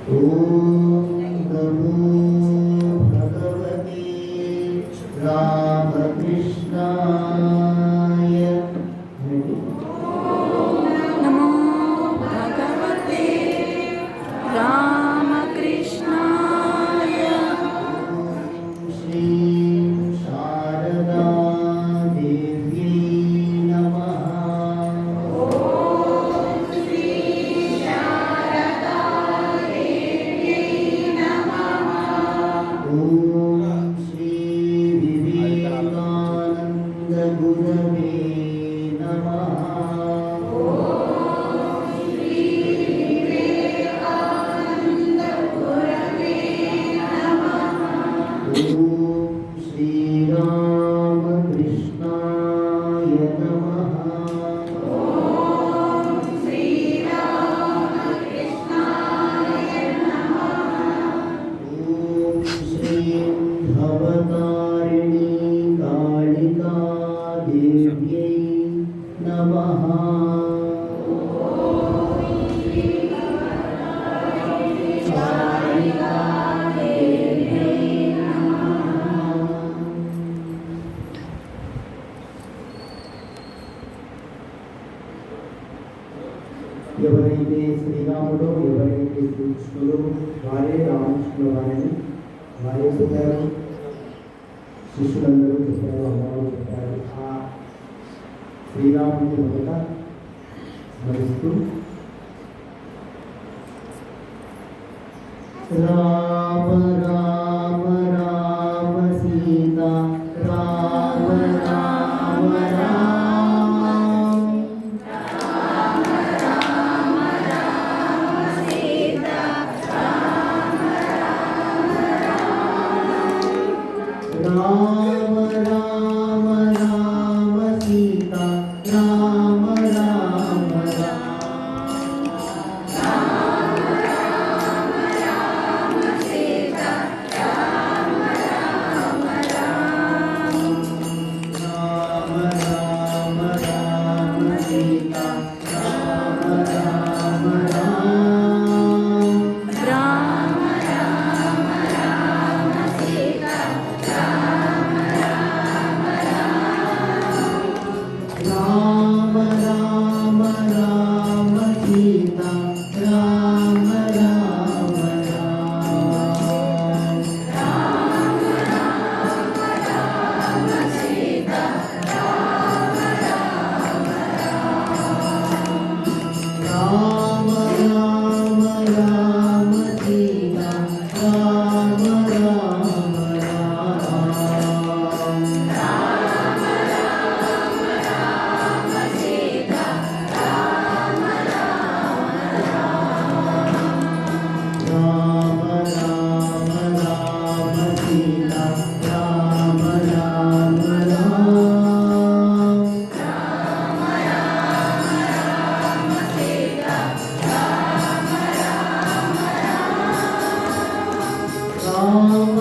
ओम नमो भगवते रामकृष्णाय। नमो भगवते रामकृष्णाय। श्री शारदा देव्यै नमः। ओम श्री विवेकानंद गुरवे नमः। ओम श्री रामकृष्णाय नमः। ओम श्री भवतारिणी कालिका देव्यै नमः। ఎవరైతే శ్రీరాముడు ఎవరైతే శ్రీకృష్ణుడు వారే రామకృష్ణుడు వారిని వారే చెప్పారు, శిష్యులందరూ చెప్పారు, అమ్మవారు చెప్పారు. ఆ శ్రీరాముడిని మొదట స్మరిస్తూ రామ రామ రామ సీత రామ రామ రామ राम राम राम सीता राम राम राम राम राम सीता राम राम राम राम राम राम सीता राम राम राम राम राम सीता राम राम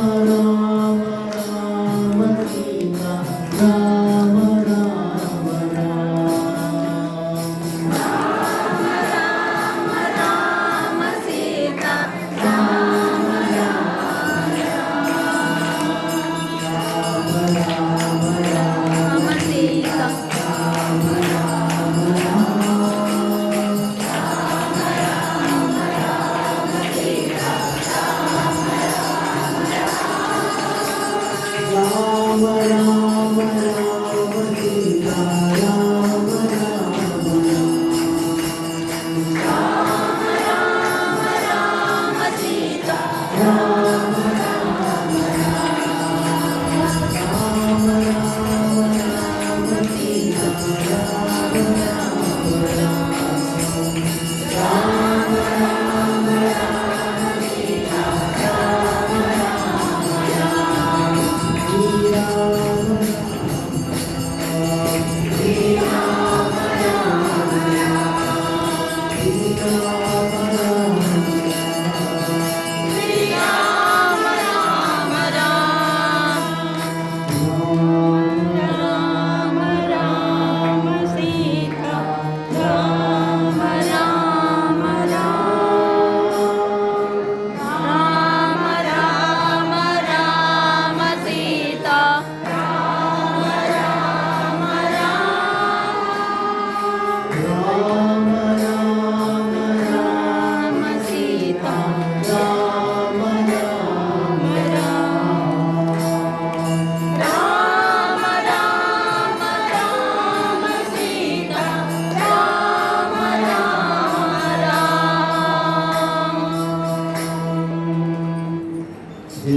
राम राम राम सीता राम राम राम राम राम सीता राम राम राम राम राम सीता राम राम